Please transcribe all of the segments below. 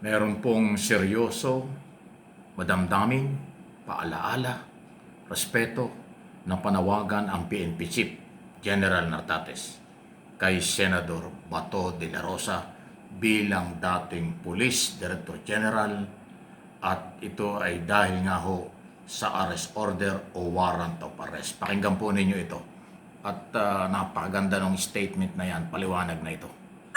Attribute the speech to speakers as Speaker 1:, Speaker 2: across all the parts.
Speaker 1: Meron pong seryoso, madamdaming, paalaala, respeto na panawagan ang PNP Chief General Nartates kay Senador Bato de la Rosa bilang dating Police Director General, at ito ay dahil nga ho sa arrest order o warrant of arrest. Pakinggan po ninyo ito at napakaganda ng statement na yan, paliwanag na ito.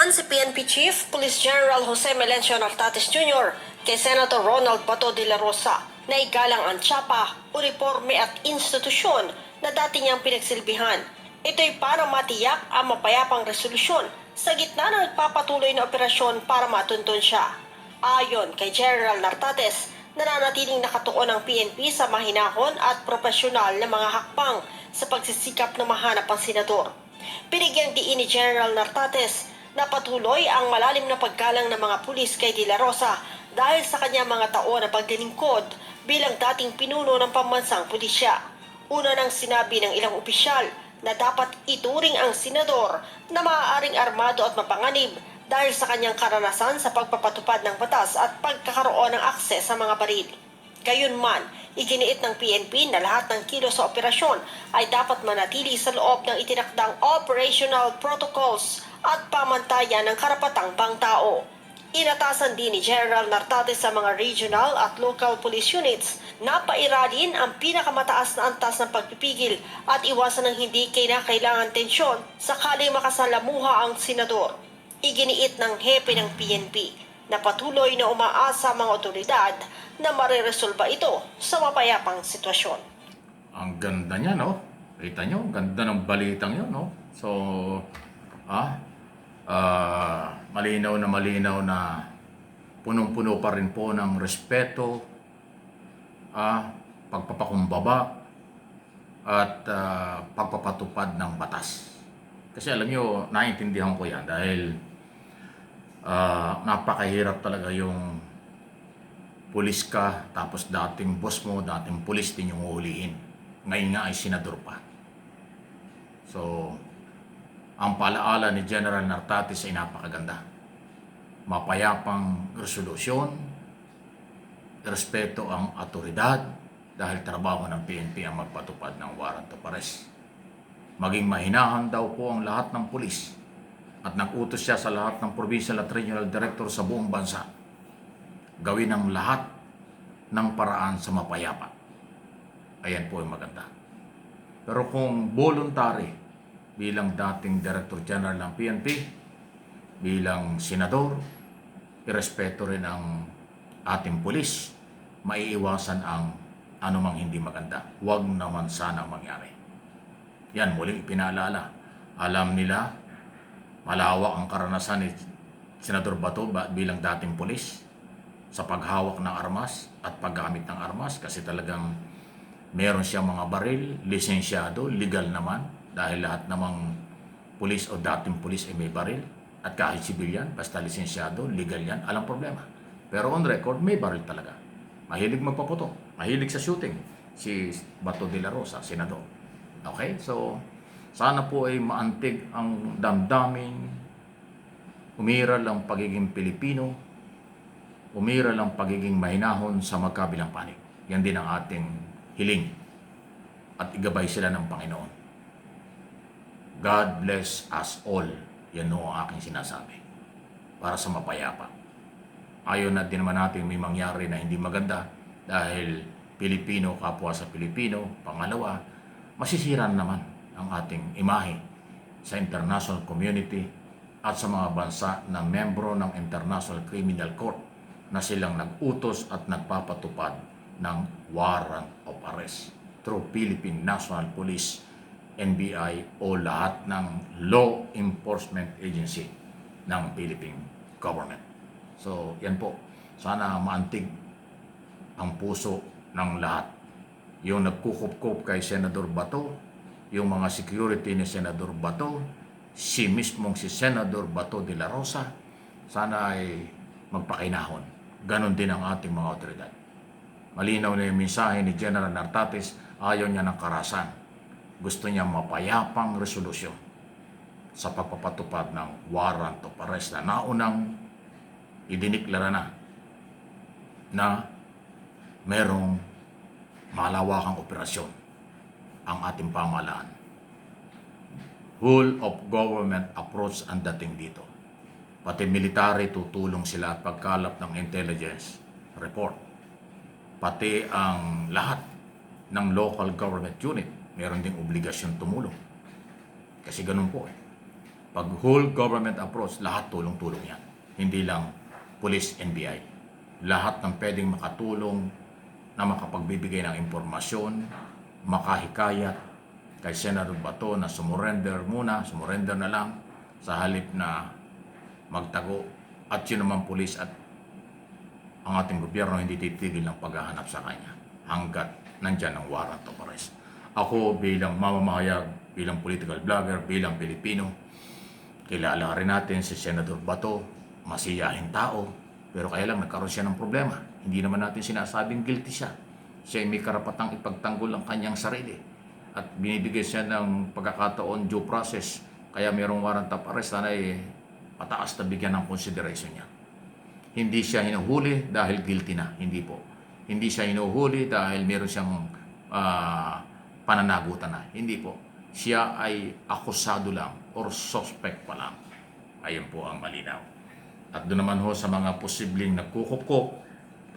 Speaker 2: Si PNP Chief Police General Jose Melencio Nartates Jr. kay Senator Ronald Bato de la Rosa na igalang ang tsapa, uniforme at institusyon na dati niyang pinagsilbihan. Ito'y para matiyak ang mapayapang resolusyon sa gitna ng nagpapatuloy na operasyon para matuntun siya. Ayon kay General Nartates, nananatiling nakatuon ang PNP sa mahinahon at profesional na mga hakbang sa pagsisikap na mahanap ang senador. Binigyang diin ni General Nartates na patuloy ang malalim na paggalang ng mga pulis kay De La Rosa dahil sa kanyang mga taon na paglilingkod bilang dating pinuno ng pambansang pulisya. Una nang sinabi ng ilang opisyal na dapat ituring ang senador na maaaring armado at mapanganib dahil sa kanyang karanasan sa pagpapatupad ng batas at pagkakaroon ng akses sa mga baril. Gayunman, iginiit ng PNP na lahat ng kilos sa operasyon ay dapat manatili sa loob ng itinakdang operational protocols at pamantayan ng karapatang pangtao. Inatasan din ni General Nartates sa mga regional at local police units na pairalin ang pinakamataas na antas ng pagpipigil at iwasan ng hindi kinakailangan tensyon sakaling makasalamuha ang senador. Iginiit ng hepe ng PNP na patuloy na umaasa ang mga otoridad na mariresolba ito sa mapayapang sitwasyon.
Speaker 1: Ang ganda niya, no? Kita nyo, ang ganda ng balitang yun, no? So, malinaw na punong-puno pa rin po ng respeto, pagpapakumbaba, at pagpapatupad ng batas. Kasi alam nyo, naiintindihan ko yan dahil napakahirap talaga yung pulis ka, tapos dating boss mo, dating pulis din yung uhulihin. Ngayon nga ay senador pa. So, ang palaala ni General Nartates ay napakaganda. Mapayapang resolusyon, respeto ang otoridad dahil trabaho ng PNP ang magpatupad ng warrant of arrest. Maging mahinahan daw po ang lahat ng pulis at nag-utos siya sa lahat ng provincial at regional director sa buong bansa. Gawin ang lahat ng paraan sa mapayapa. Ayan po yung maganda. Pero kung voluntary, bilang dating Director General ng PNP, bilang senador, irespeto rin ang ating pulis, maiiwasan ang anumang hindi maganda. Huwag naman sana mangyari. Yan, muling ipinaalala. Alam nila, malawak ang karanasan ni Senador Bato bilang dating pulis sa paghawak ng armas at paggamit ng armas kasi talagang meron siyang mga baril, lisensyado, legal naman dahil lahat namang pulis o dating pulis ay may baril at kahit sibilyan, basta lisensyado, legal yan, alang problema. Pero on record, may baril talaga. Mahilig magpaputo, mahilig sa shooting si Bato de la Rosa, senador. Okay? So, sana po ay maantig ang damdamin, umiral ang pagiging Pilipino, umiral ang pagiging mahinahon sa magkabilang panig. Yan din ang ating hiling at igabay sila ng Panginoon. God bless us all. Yan o ang aking sinasabi para sa mapayapa. Ayaw na din naman natin may mangyari na hindi maganda dahil Pilipino kapwa sa Pilipino. Pangalawa, masisira naman ang ating imahe sa international community at sa mga bansa na membro ng International Criminal Court na silang nag-utos at nagpapatupad ng warrant of arrest through Philippine National Police, NBI o lahat ng law enforcement agency ng Philippine government. So, yan po. Sana maantig ang puso ng lahat. Yung nagkukup-kup kay Senador Bato, yung mga security ni Senador Bato, si mismong si Senador Bato de la Rosa, sana ay magpakinahon. Ganon din ang ating mga otoridad. Malinaw na yung mensahe ni General Nartates, ayaw niya ng karahasan. Gusto niya mapayapang resolusyon sa pagpapatupad ng warrant of arrest na naunang idiniklara na na merong malawakang operasyon ang ating pamahalaan. Whole of government approach ang dating dito. Pati military tutulong sila at pagkalap ng intelligence report. Pati ang lahat ng local government unit, meron ding obligasyon tumulong. Kasi ganun po eh. Pag whole government approach, lahat tulong-tulong yan. Hindi lang police, NBI. Lahat ng pwedeng makatulong na makapagbibigay ng impormasyon, makahikayat kay Senator Bato na sumurrender na lang sa halip na magtago. At yun naman pulis at ang ating gobyerno hindi titigil ng paghahanap sa kanya hanggat nandyan ang warrant of arrest. Ako bilang mamamahayag, bilang political blogger, bilang Pilipino, kilala rin natin si Senator Bato, masiyahin tao, pero kaya lang nagkaroon siya ng problema. Hindi naman natin sinasabing guilty siya. Siya ay may karapatang ipagtanggol ang kanyang sarili. At binibigay siya ng pagkakataon due process. Kaya mayroong warrant of arrest na ay pataas na bigyan ng consideration niya. Hindi siya hinuhuli dahil guilty na. Hindi po. Hindi siya hinuhuli dahil meron siyang pananagutan na. Hindi po. Siya ay akusado lang or suspect pa lang. Ayun po ang malinaw. At doon naman ho sa mga posibleng nagkukupkop,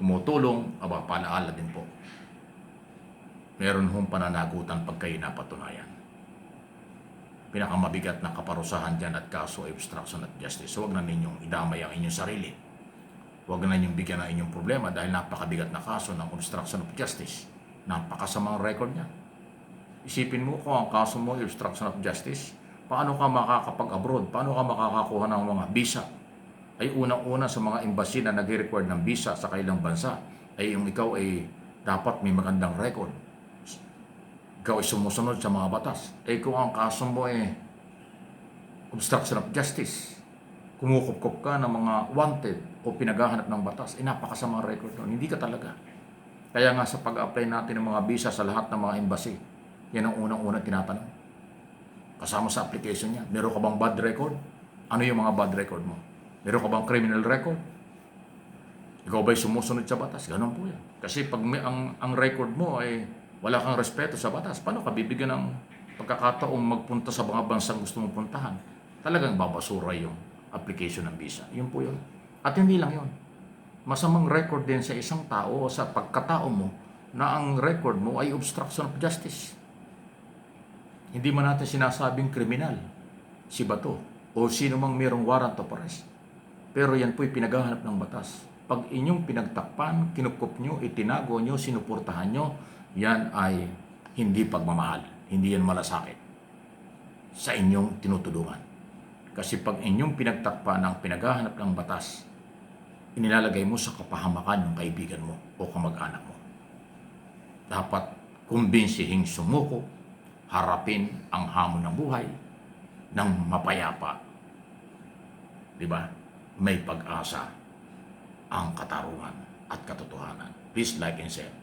Speaker 1: tumutulong, palaala din po. Meron hong pananagutan pag kayo napatunayan. Pinakamabigat na kaparusahan dyan at kaso ay obstruction of justice. So, huwag na ninyong idamay ang inyong sarili. Huwag na ninyong bigyan ng inyong problema dahil napakabigat na kaso ng obstruction of justice. Napakasamang record niya. Isipin mo kung ang kaso mo ay obstruction of justice, paano ka makakapag-abroad? Paano ka makakakuha ng mga visa? Ay unang-una sa mga embassy na nag-require ng visa sa kailang bansa ay yung ikaw ay dapat may magandang record. Ikaw ay sumusunod sa mga batas. Eh kung ang kaso mo ay obstruction of justice, kumukupkup ka ng mga wanted o pinaghahanap ng batas, napakasamang record nun. Hindi ka talaga. Kaya nga sa pag-apply natin ng mga visa sa lahat ng mga embassy, yan ang unang-unang tinatanong. Kasama sa application niya, meron ka bang bad record? Ano yung mga bad record mo? Meron ka bang criminal record? Ikaw ba'y sumusunod sa batas? Ganon po yan. Kasi pag ang record mo ay wala kang respeto sa batas, paano ka bibigyan ng pagkakataong magpunta sa mga bansang gusto mong puntahan? Talagang babasura yung application ng visa. Yun po yun. At hindi lang yun. Masamang record din sa isang tao o sa pagkatao mo na ang record mo ay obstruction of justice. Hindi man natin sinasabing kriminal si Bato o sino mang mayroong warrant of arrest. Pero yan po'y pinaghahanap ng batas. Pag inyong pinagtakpan, kinupkup nyo, itinago nyo, sinuportahan nyo, yan ay hindi pagmamahal. Hindi yan malasakit sa inyong tinutulungan. Kasi pag inyong pinagtakpan ang pinaghahanap ng batas, inilalagay mo sa kapahamakan ng kaibigan mo o kamag-anak mo. Dapat kumbensihing sumuko, harapin ang hamon ng buhay ng mapayapa. Diba? May pag-asa ang katarungan at katotohanan. Please like and share.